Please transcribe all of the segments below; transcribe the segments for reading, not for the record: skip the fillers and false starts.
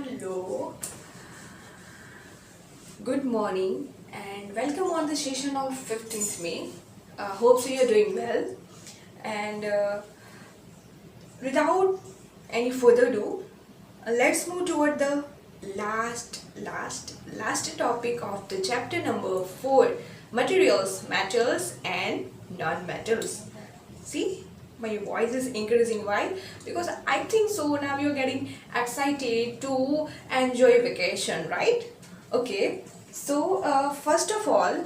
Hello, good morning, and welcome on the session of 15th May. Hope so you're doing well. And without any further ado, let's move toward the last topic of the chapter number 4, materials, metals, and non-metals. See, my voice is increasing. Why? Because I think so now you're getting excited to enjoy vacation, right? Okay, so first of all,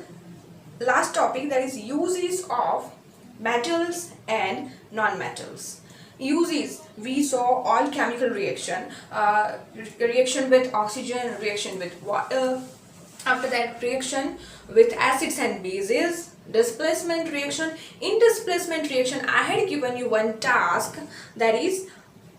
last topic, that is uses of metals and non-metals. Uses, we saw all chemical reaction with oxygen, reaction with water, after that reaction with acids and bases, displacement reaction. In displacement reaction I had given you one task, that is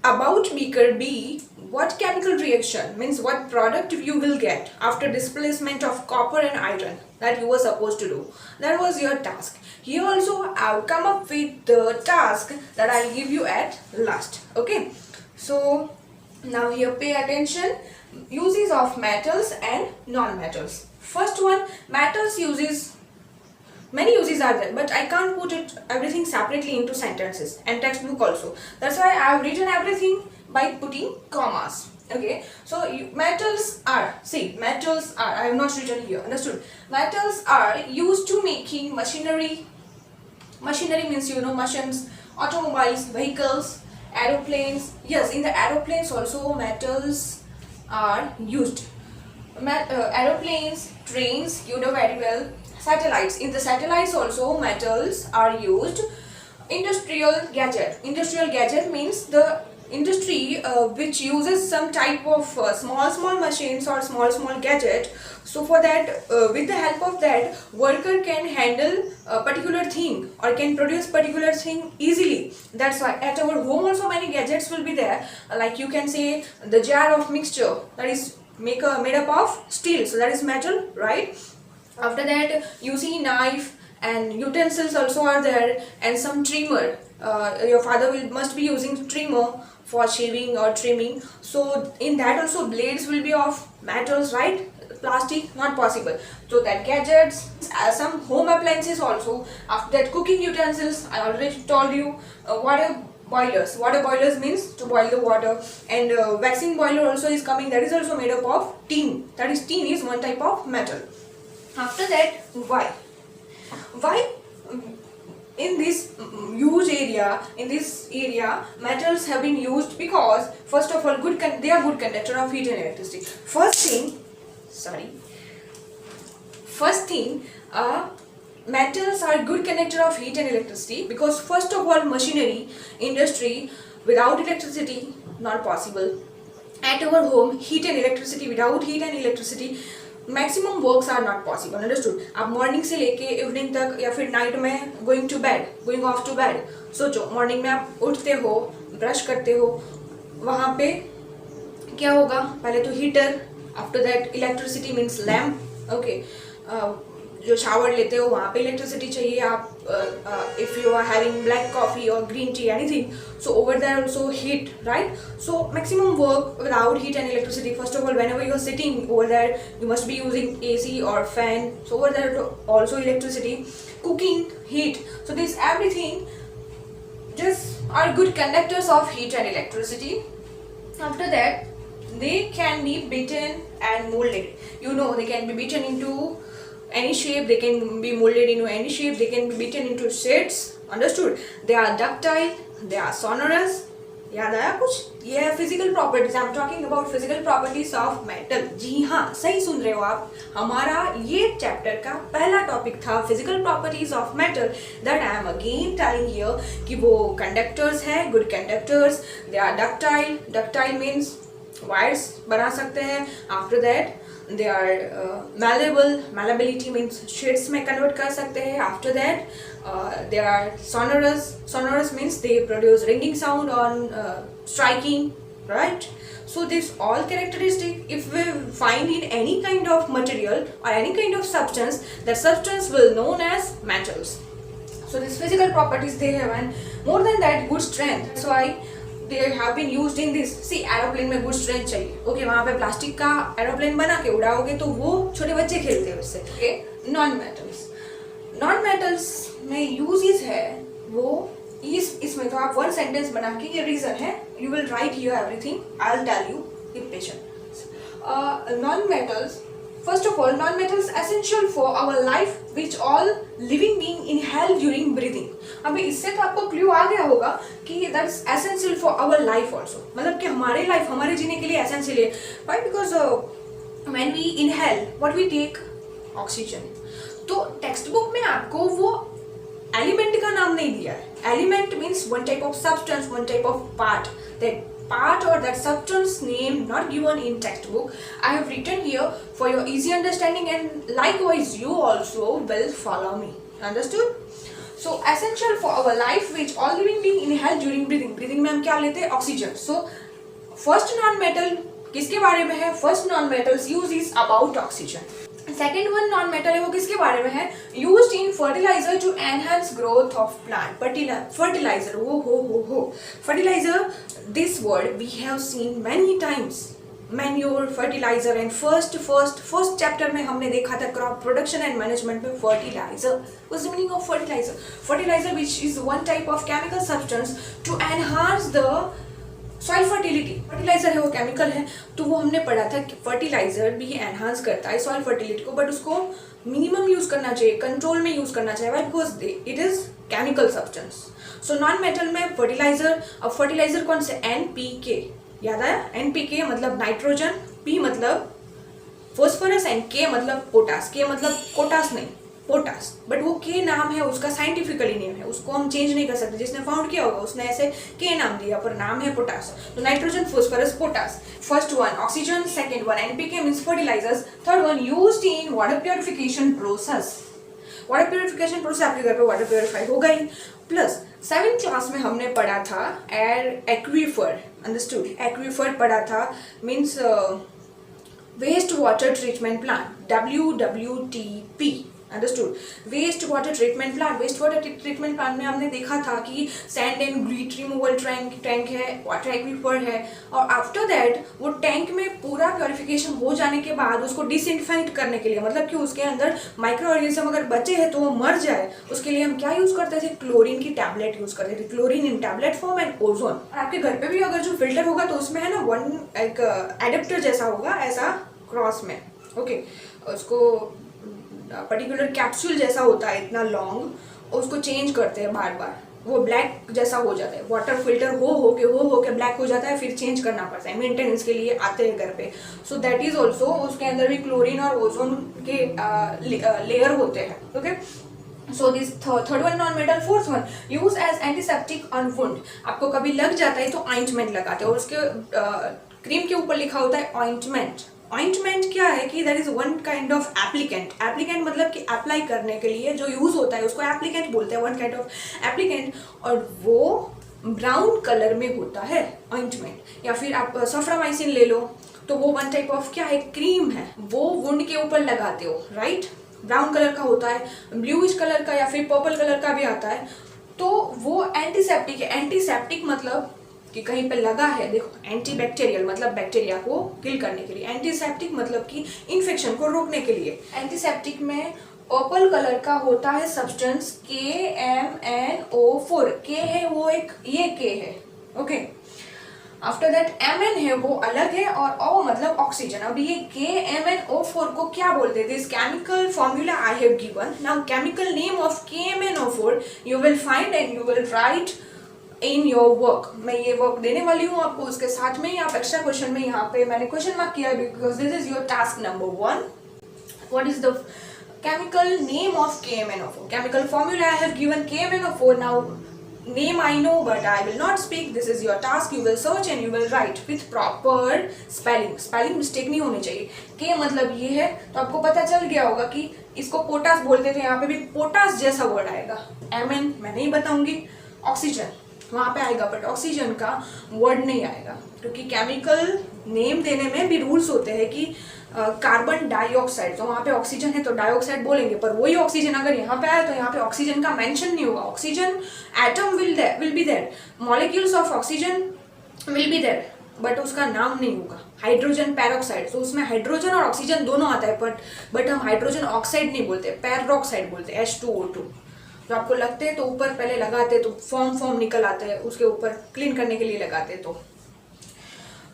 about beaker B, what chemical reaction means what product you will get after displacement of copper and iron, that you were supposed to do. That was your task. Here also I'll come up with the task that I'll give you at last. Okay, so now here pay attention. Uses of metals and non-metals. First one, metals uses, many uses are there, but I can't put it everything separately into sentences and textbook also. That's why I have written everything by putting commas. Okay, so metals are, see, metals are, I have not written here, understood? Metals are used to making machinery. Machinery means, you know, machines, automobiles, vehicles, aeroplanes. Yes, in the aeroplanes also metals are used. Aeroplanes, trains, you know very well. Satellites, in the satellites also metals are used. Industrial gadget means the industry which uses some type of small machines or small gadget. So for that, with the help of that, worker can handle a particular thing or can produce particular thing easily. That's why at our home also many gadgets will be there, like you can say the jar of mixture, that is made up of steel, so that is metal, right? After that you see knife and utensils also are there, and some trimmer. Your father must be using trimmer for shaving or trimming, so in that also blades will be of metals, right? Plastic not possible. So that gadgets, some home appliances also. After that cooking utensils, I already told you. Water boilers means to boil the water, and waxing boiler also is coming, that is also made up of tin, that is tin is one type of metal. After that, why in this huge area, in this area metals have been used? Because first of all, they are good conductor of heat and electricity. First thing, metals are good conductor of heat and electricity, because first of all, machinery, industry, without electricity not possible. At our home, heat and electricity, without heat and electricity maximum works are not possible, understood? आप morning से लेके evening तक या फिर night में going off to bed, सोचो morning में आप उठते हो, ब्रश करते हो, वहाँ पे क्या होगा? पहले तो heater, after that electricity means lamp, okay. जो शावर लेते हो वहाँ पे इलेक्ट्रिसिटी चाहिए। आप if you are having black coffee और green tea anything, so over there also heat, right? So maximum work without heat and electricity. First of all, whenever you are sitting over there, you must be using AC or fan, so over there also electricity. Cooking, heat, so this everything just are good conductors of heat and electricity. After that, they can be beaten and molded. You know, they can be beaten into any shape, they can be molded into any shape, they can be beaten into shapes, understood? They are ductile, they are sonorous. याद आया कुछ? ये है physical properties. I am talking about physical properties of metal. जी हाँ, सही सुन रहे हो आप। हमारा ये चैप्टर का पहला टॉपिक था physical properties of metal, that I am again telling here कि वो कंडक्टर्स हैं, good conductors. They are ductile means wires बना सकते हैं। After that they are malleability means sheets में convert कर सकते हैं। after that they are sonorous means they produce ringing sound on striking, right? So this all characteristic if we find in any kind of material or any kind of substance, that substance will known as metals. So these physical properties they have, and more than that, good strength. That's why they have been used in this, see aeroplane में good strength चाहिए, okay वहाँ पे plastic का aeroplane बना के उड़ाओगे तो वो छोटे बच्चे खेलते हैं उससे। ओके, नॉन मेटल्स में यूजेस है वो इसमें तो आप वन सेंटेंस बना के ये रीजन है, you will write here everything, I will tell you, be patient. Non metals, first of all, non-metals essential for our life which all living being inhale during breathing। अभी इससे तो आपको clue आ गया होगा कि that's essential for our life also, मतलब कि हमारे लाइफ, हमारे जीने के लिए essential है। Why? Because when we inhale, what we take? Oxygen। तो टेक्स्ट बुक में आपको वो एलिमेंट का नाम नहीं दिया है। Element means one type of substance, one type of part, that part or that substance name not given in textbook I have written here for your easy understanding, and likewise you also will follow me, understood? So essential for our life which all living being inhale during breathing में हम क्या लेते हैं? Oxygen. So first non metal किसके बारे में है? First non metals use is about oxygen। Second one non metal है वो किसके बारे में है? Used in fertiliser to enhance growth of plant. Fertiliser, वो हो fertiliser, this word we have seen many times, manure, fertiliser, and first chapter में हमने देखा था क्रॉप प्रोडक्शन एंड मैनेजमेंट में fertiliser. What's the meaning of fertiliser? Fertiliser which is one type of chemical substance to enhance the soil fertility. Fertiliser है वो chemical है, तो वो हमने पढ़ा था कि फर्टिलाइजर भी एनहांस करता है सॉइल फर्टिलिटी को, बट उसको मिनिमम यूज करना चाहिए, कंट्रोल में यूज करना चाहिए, because it is chemical substance. So non metal में फर्टिलाइजर, अब फर्टिलाइजर कौन से? NPK, याद आया? NPK मतलब नाइट्रोजन, P मतलब फॉस्फोरस एंड K मतलब पोटास। K मतलब पोटास नहीं, पोटास, बट वो के नाम है उसका, साइंटिफिकली नेम है, उसको हम चेंज नहीं कर सकते। जिसने फाउंड किया होगा उसने ऐसे के नाम दिया, पर नाम है पोटास। तो nitrogen, phosphorus, potash. First one oxygen, second one NPK means fertilisers, third one used in water purification process. Water purification process आपके घर पे वाटर प्योरीफाई हो गई। प्लस 7th क्लास में हमने पढ़ा था एक्वीफर, अंडरस्टूड? एक्वीफर पढ़ा था, means waste water treatment plant, WWTP, understood? Waste water treatment plant. Waste water treatment plant में हमने देखा था कि sand and grit removal tank है, वाटर एक्वीफर है, और आफ्टर दैट वो टैंक में पूरा प्योरिफिकेशन हो जाने के बाद उसको डिसइंफेक्ट करने के लिए, मतलब कि उसके अंदर माइक्रो ऑर्गेनिज्म अगर बचे हैं तो वो मर जाए, उसके लिए हम क्या यूज करते थे? क्लोरीन की टैबलेट यूज करते थे, chlorine in tablet form and ozone. आपके घर पे भी अगर जो फिल्टर होगा तो उसमें है ना वन एक एडेप्टर जैसा होगा, ऐसा क्रॉस में, ओके, उसको पर्टिकुलर कैप्सूल जैसा होता है इतना लॉन्ग, उसको चेंज करते हैं बार बार, वो ब्लैक जैसा हो जाता है, वाटर फिल्टर हो के ब्लैक हो जाता है, फिर चेंज करना पड़ता है, मेंटेनेंस के लिए आते हैं घर पे। सो दैट इज ऑल्सो, उसके अंदर भी क्लोरीन और ओजोन के लेयर होते हैं, okay. So this third one non metal. Fourth one use as antiseptic on wound. आपको कभी लग जाता है तो ऑइंटमेंट लगाते हैं, और उसके क्रीम के ऊपर लिखा होता है ऑइंटमेंट। ऑइंटमेंट क्या है कि that is one kind of applicant. Applicant मतलब कि अप्लाई करने के लिए जो यूज होता है उसको एप्लीकेंट बोलते हैं, वन काइंड ऑफ एप्लीकेंट, और वो ब्राउन कलर में होता है ऑइंटमेंट। या फिर आप सफ्रामाइसिन ले लो, तो वो वन टाइप ऑफ क्या है? क्रीम है, वो वुंड के ऊपर लगाते हो, राइट? ब्राउन कलर का होता है, ब्लूइश कलर का या फिर पर्पल कलर का भी आता है, तो वो एंटीसेप्टिक है। एंटीसेप्टिक मतलब कि कहीं पे लगा है, देखो एंटीबैक्टीरियल मतलब बैक्टीरिया को किल करने के लिए, एंटीसेप्टिक मतलब कि इन्फेक्शन को रोकने के लिए। एंटीसेप्टिक में पर्पल कलर का होता है सब्सटेंस KMNO4। के है वो एक, ये के है, ओके। आफ्टर दैट Mn है वो अलग है, और O मतलब ऑक्सीजन। अभी ये KMNO4 को क्या बोलते हैं? This chemical formula I have given. Now chemical name of KMNO4 you will find and you will right in your work. मैं ये वर्क देने वाली हूँ आपको, उसके साथ में ही आप एक्स्ट्रा क्वेश्चन में यहाँ पे मैंने क्वेश्चन मार्क किया, because this is your task number 1। What is the chemical name of KMNO4? Chemical formula I have given KMNO4. Now name I know but I will not speak. This is your task. You will search and you will write with proper spelling. Spelling mistake नहीं होनी चाहिए। K मतलब ये है, तो आपको पता चल गया होगा कि इसको पोटास बोलते थे, यहाँ पे भी पोटास जैसा वर्ड आएगा। Mn मैं नहीं बताऊंगी, ऑक्सीजन वहाँ पे आएगा, बट ऑक्सीजन का वर्ड नहीं आएगा, क्योंकि केमिकल नेम देने में भी रूल्स होते हैं कि कार्बन डाइऑक्साइड, तो वहाँ पे ऑक्सीजन है तो डाइऑक्साइड बोलेंगे, पर वही ऑक्सीजन अगर यहाँ पे आया तो यहाँ पे ऑक्सीजन का मेंशन नहीं होगा। Oxygen atom will be there, molecules of oxygen will be there, but उसका नाम नहीं होगा हाइड्रोजन पेरोक्साइड। तो उसमें हाइड्रोजन और ऑक्सीजन दोनों आता है, बट हम हाइड्रोजन ऑक्साइड नहीं बोलते, पेरोक्साइड बोलते हैं, H2O2। जो आपको लगते हैं तो ऊपर पहले लगाते तो फॉर्म निकल आते हैं, उसके ऊपर क्लीन करने के लिए लगाते हैं। तो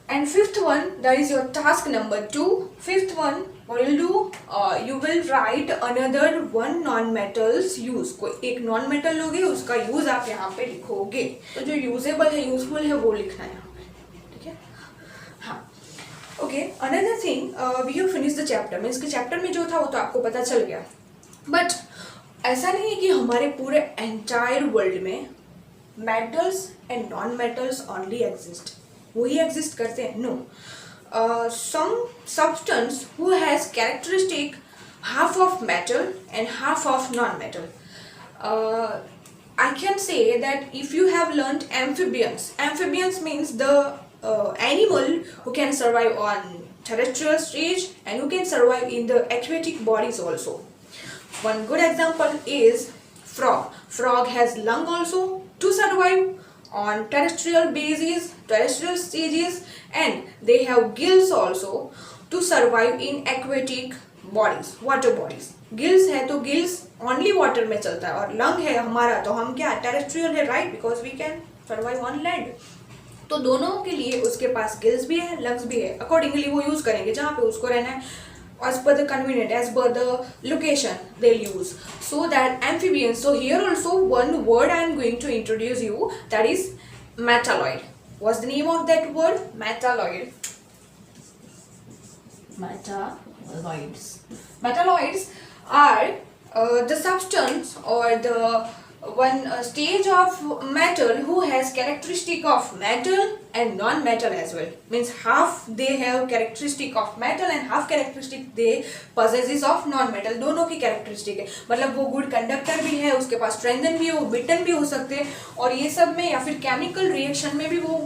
and fifth one, that is your task number 2. Fifth one, what you'll do, you will write another one non-metals use। कोई एक नॉन मेटल लोगे, उसका यूज आप यहाँ पे लिखोगे। तो जो यूजेबल है, यूजफुल है, वो लिखना है यहाँ पे, ठीक है। हाँ, okay. Another thing, we have finish the chapter. Means के चैप्टर में जो था वो तो आपको पता चल गया, बट ऐसा नहीं है कि हमारे पूरे एंटायर वर्ल्ड में metals and non metals only exist, वही एग्जिस्ट करते हैं। No, some substance who has characteristic half of metal and half of non-metal. I can say that if you have learnt amphibians means the animal who can survive on terrestrial stage and who can survive in the aquatic bodies also. One good example is frog. Frog has lung also to survive on terrestrial bases, terrestrial stages, and they have gills also to survive in aquatic bodies, water bodies. Gills है तो gills only water में चलता है, और lung है हमारा तो हम क्या टेरेस्ट्रियल है, right, because we can survive on land. तो दोनों के लिए उसके पास गिल्स भी है, लंग्स भी है, अकॉर्डिंगली वो यूज करेंगे जहाँ पे उसको रहना है, as per the convenient, as per the location they'll use. So that amphibians, so here also one word I am going to introduce you, that is metalloid. What's the name of that word? Metalloid. Metalloids are the substance or the one stage of metal who has characteristic of metal and non-metal as well. Means half they have characteristic of metal and half characteristic they possesses of non-metal. दोनों की characteristic है, मतलब वो good conductor भी है, उसके पास strengthen भी हो, bitten भी हो सकते हैं, और ये सब में या फिर chemical reaction में भी वो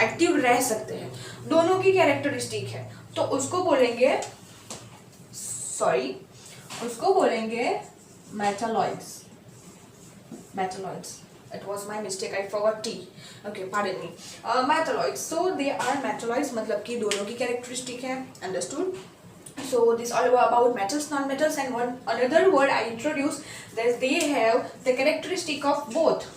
active रह सकते हैं। दोनों की characteristic है, तो उसको बोलेंगे metalloids. It was my mistake, I forgot T. Okay, pardon me. Metalloids. So they are metalloids, मतलब कि दोनों की characteristic है, understood? So this all about metals, non-metals, and one another word I introduced that they have the characteristic of both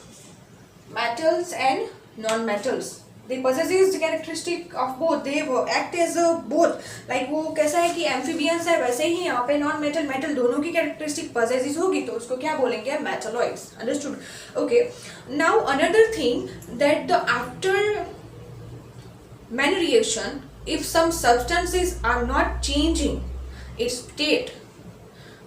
metals and non-metals. They possesses the characteristic of both. They act as a both. Like वो कैसा है कि amphibians है, वैसे ही यहाँ पे non metal metal दोनों की characteristic possesses होगी, तो उसको क्या बोलेंगे? Metalloids. Understood? Okay. Now another thing that the after Mann reaction, if some substances are not changing its state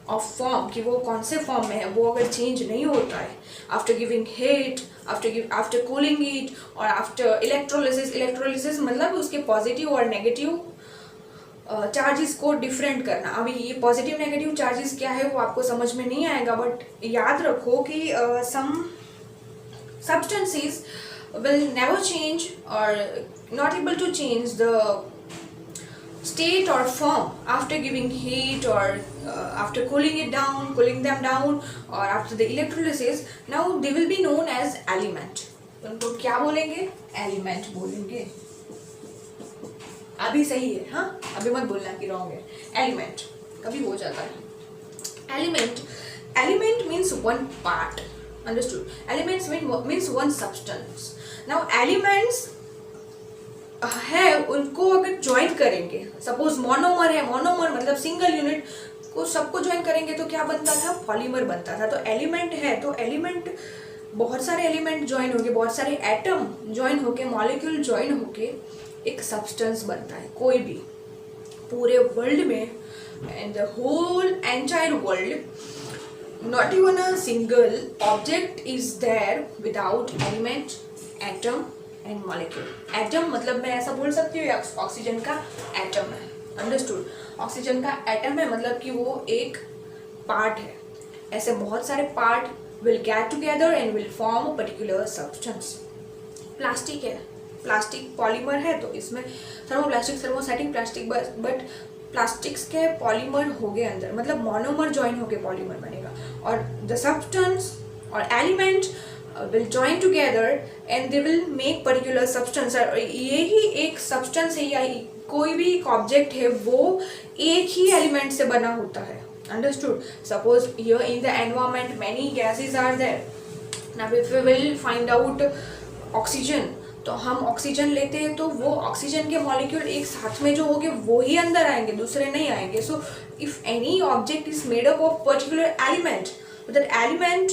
of form, कि वो कौन से फॉर्म में है, वो अगर चेंज नहीं होता है after giving heat, after cooling it, और आफ्टर इलेक्ट्रोलिसिस मतलब उसके पॉजिटिव और नेगेटिव चार्जेस को डिफरेंट करना। अभी ये पॉजिटिव नेगेटिव चार्जेस क्या है वो आपको समझ में नहीं आएगा, बट याद रखो कि सम substances will never change or not able to change the state or form after giving heat or after cooling them down or after the electrolysis. Now they will be known as element. उनको क्या बोलेंगे? Element बोलेंगे। अभी सही है, हाँ, अभी मत बोलना कि रॉन्ग है। एलिमेंट कभी हो जाता है। Element means one part, understood? Elements means one substance. Now elements है, उनको अगर ज्वाइन करेंगे, सपोज मोनोमर है, मोनोमर मतलब सिंगल यूनिट को सबको ज्वाइन करेंगे तो क्या बनता था? पॉलीमर बनता था। तो एलिमेंट है, तो एलिमेंट बहुत सारे एलिमेंट ज्वाइन होके, बहुत सारे एटम ज्वाइन होके, मॉलिक्यूल ज्वाइन होके एक सब्सटेंस बनता है। कोई भी पूरे वर्ल्ड में, and the whole entire world, not even a single object is there without element, atom and molecule. Atom मतलब मैं ऐसा बोल सकती हूँ ऑक्सीजन का एटम है, अंडरस्टूड? ऑक्सीजन का एटम है मतलब कि वो एक पार्ट है। ऐसे बहुत सारे part will get together and will form a particular substance. Plastic है, प्लास्टिक पॉलीमर है, तो इसमें thermoplastic, thermostatic plastic, but plastics के पॉलीमर हो गए अंदर, मतलब मोनोमर ज्वाइन होके पॉलीमर बनेगा। और द सब्सटेंस और element will join together and they will make particular substance. ये ही एक substance है या कोई भी एक object है वो एक ही element से बना होता है. Understood? Suppose here in the environment many gases are there. Now if we will find out oxygen, तो हम ऑक्सीजन लेते हैं तो वो ऑक्सीजन के मॉलिक्यूल एक साथ में जो होंगे वो ही अंदर आएंगे, दूसरे नहीं आएंगे. So if any object is made up of particular element, that element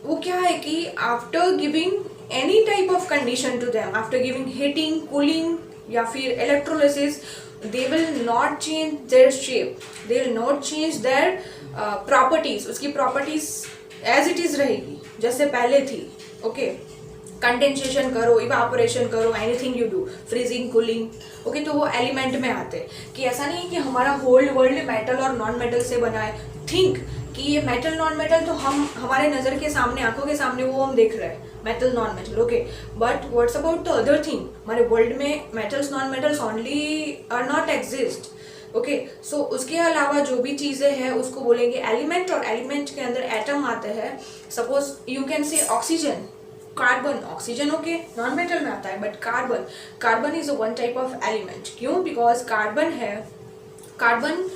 वो क्या है कि after giving any type of condition to them, after giving heating, cooling या फिर electrolysis, they will not change their shape, they will not change their properties. उसकी properties as it is रहेगी जैसे पहले थी. ओके, कंडेंसेशन करो, evaporation करो, anything you do, freezing, cooling, okay, तो वो एलिमेंट में आते हैं. कि ऐसा नहीं है कि हमारा होल वर्ल्ड मेटल और नॉन मेटल से बना है. थिंक कि ये मेटल नॉन मेटल तो हम हमारे नज़र के सामने, आंखों के सामने वो हम देख रहे हैं, metal non metal, okay, but what's about the other thing. हमारे वर्ल्ड में metals non metals only are not exist. Okay, so उसके अलावा जो भी चीज़ें हैं उसको बोलेंगे एलिमेंट, और एलिमेंट के अंदर एटम आते हैं. Suppose you can say oxygen, carbon, oxygen okay non metal में आता है, but carbon is one type of element. क्यों? बिकॉज कार्बन है, कार्बन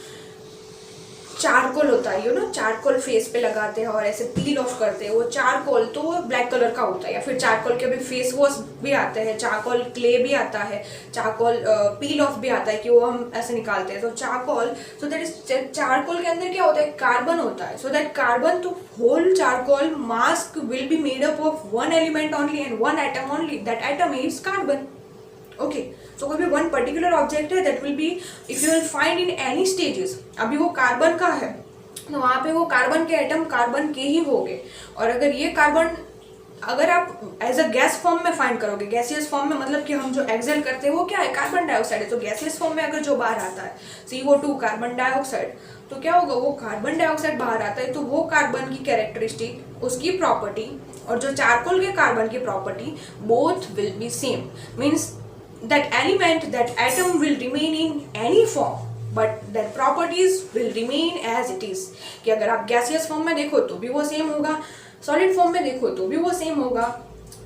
चारकोल होता है, यू नो, चारकोल फेस पे लगाते हैं और ऐसे पील ऑफ करते हैं. वो चारकोल तो ब्लैक कलर का होता है, या फिर चारकोल के भी फेस वॉश भी आते हैं, चारकोल क्ले भी आता है, चारकोल पील ऑफ भी आता है कि वो हम ऐसे निकालते हैं. तो charcoal, so that is, charcoal के अंदर क्या होता है? कार्बन होता है. सो दैट कार्बन, तो whole charcoal mask will be made up of one element only and one atom only. That atom is carbon. Okay, so कोई भी वन पर्टिकुलर ऑब्जेक्ट है that will be, if you will find in any stages, अभी वो carbon का है तो वहाँ पे वो कार्बन के एटम कार्बन के ही होंगे. और अगर ये कार्बन, अगर आप एज अ गैस फॉर्म में फाइंड करोगे, गैसियस फॉर्म में मतलब कि हम जो एक्सेल करते हैं वो क्या है? कार्बन डाइऑक्साइड है. तो गैसियस फॉर्म में अगर जो बाहर आता है CO2, कार्बन डाइऑक्साइड, तो क्या होगा? वो कार्बन डाइऑक्साइड बाहर आता है तो वो कार्बन की कैरेक्टरिस्टिक, उसकी प्रॉपर्टी और जो चारकोल के कार्बन की property, both will be same. Means that element, that atom will remain in any form, but that properties will remain as it is. कि अगर आप gaseous form में देखो तो भी वो सेम होगा, solid form में देखो तो भी वो सेम होगा,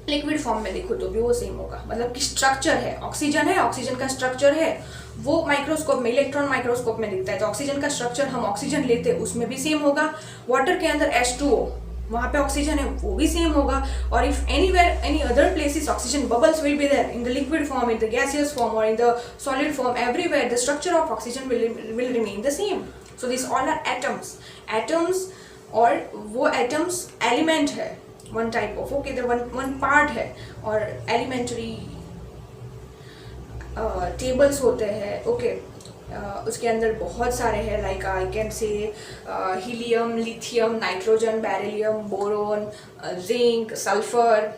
लिक्विड फॉर्म में देखो तो भी वो सेम होगा. मतलब कि स्ट्रक्चर है, ऑक्सीजन है, ऑक्सीजन का स्ट्रक्चर है, वो माइक्रोस्कोप में, इलेक्ट्रॉन माइक्रोस्कोप में दिखता है, तो ऑक्सीजन का स्ट्रक्चर हम ऑक्सीजन लेते हैं उसमें भी सेम होगा. वाटर के अंदर H2O, वहाँ पे ऑक्सीजन है, वो भी सेम होगा. और if anywhere, any other places, oxygen bubbles will be there in the liquid form, in the gaseous form और in the solid form, everywhere the structure of oxygen will remain the same. So this all are atoms. Atoms, और वो atoms element है, one type of, okay, the one part है. और elementary tables होते हैं, okay, उसके अंदर बहुत सारे हैं, like I can say helium, lithium, nitrogen, beryllium, boron, zinc, sulphur,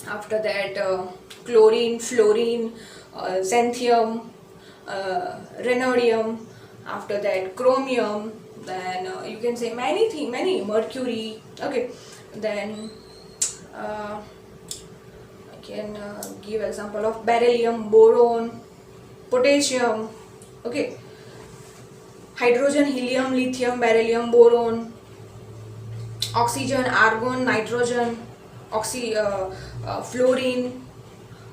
after that chlorine, fluorine, xanthium, रेनोडियम, after that chromium, then you can say many, mercury, okay, then I can give example of beryllium, boron, potassium, okay, hydrogen, helium, lithium, beryllium, boron, oxygen, argon, nitrogen, fluorine,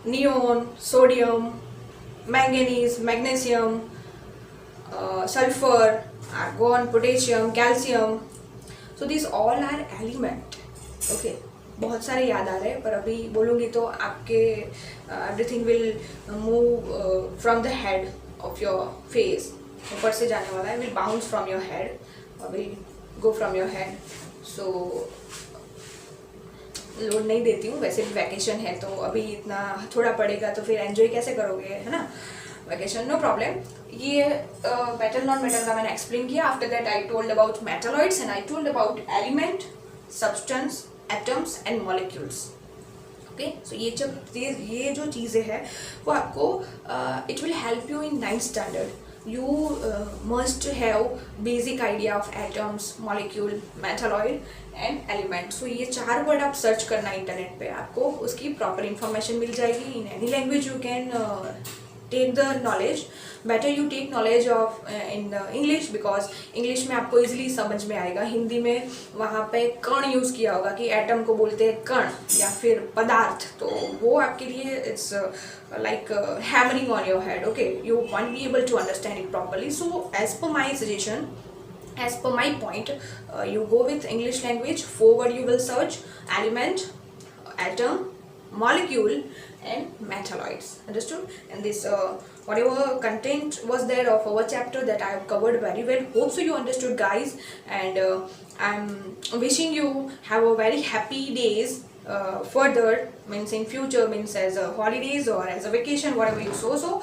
neon, sodium, manganese, magnesium, sulfur, argon, potassium, calcium. So these all are element. Okay, बहुत सारे याद आ रहे हैं पर अभी बोलूँगी तो आपके everything will move from the head of your face. ऊपर से जाने वाला है, will bounce from your head or will go from your head. So load नहीं देती हूँ, वैसे भी वैकेशन है तो अभी इतना थोड़ा पड़ेगा तो फिर एंजॉय कैसे करोगे, है ना, वैकेशन, नो प्रॉब्लम. ये मेटल नॉन मेटल का मैंने एक्सप्लेन किया. After that I told about metalloids and I told about element, substance, atoms and molecules. Okay, so ये जो चीज़ें हैं वो आपको it will help you in 9th standard. You must have basic idea of atoms, molecule, metalloid and element. So ये 4 word आप search करना internet पे, आपको उसकी प्रॉपर इंफॉर्मेशन मिल जाएगी. In any language you can take the knowledge, better you take knowledge of in English, because English में आपको इजीली समझ में आएगा. हिंदी में वहाँ पे कण यूज़ किया होगा कि एटम को बोलते हैं कण या फिर पदार्थ, तो वो आपके लिए it's like hammering on your head. Okay, you won't be able to understand it properly. So as per my suggestion, as per my point, you go with English language. Forward you will search element, atom, molecule and metalloids. Understood? And this whatever content was there of our chapter, that I have covered very well. Hope so you understood, guys. And I'm wishing you have a very happy days further, means in future, means as a holidays or as a vacation, whatever you so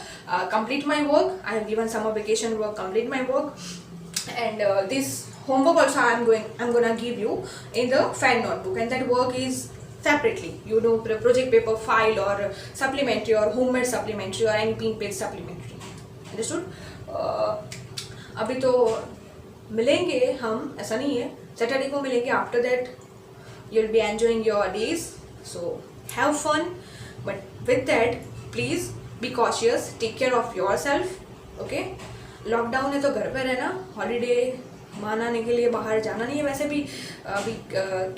complete my work. I have given summer vacation work, complete my work. And this homework also I'm gonna give you in the fan notebook, and that work is separately, you know, project paper file or supplementary or homemade supplementary or any pin page supplementary. Understood? अभी तो मिलेंगे हम, ऐसा नहीं है, Saturday को मिलेंगे. After that you'll be enjoying your days, so have fun, but with that please be cautious, take care of yourself. Okay, lockdown है तो घर पे रहना, हॉलीडे मनाने के लिए बाहर जाना नहीं है. वैसे भी अभी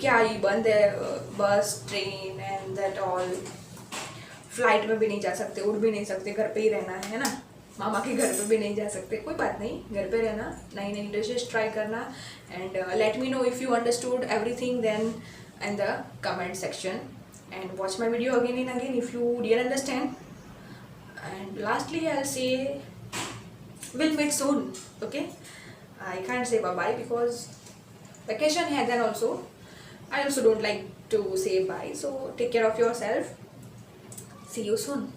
क्या ही बंद है, bus train and that all, flight में भी नहीं जा सकते, उड़ भी नहीं सकते, घर पे ही रहना है ना. मामा के घर पे भी नहीं जा सकते, कोई बात नहीं, घर पे रहना, नई नई डिशेज ट्राई करना. And let me know if you understood everything then in the comment section, and watch my video again and again if you didn't understand. And lastly I'll say we'll meet soon. Okay, I can't say bye bye because vacation hai, then also I also don't like to say bye. So take care of yourself, see you soon.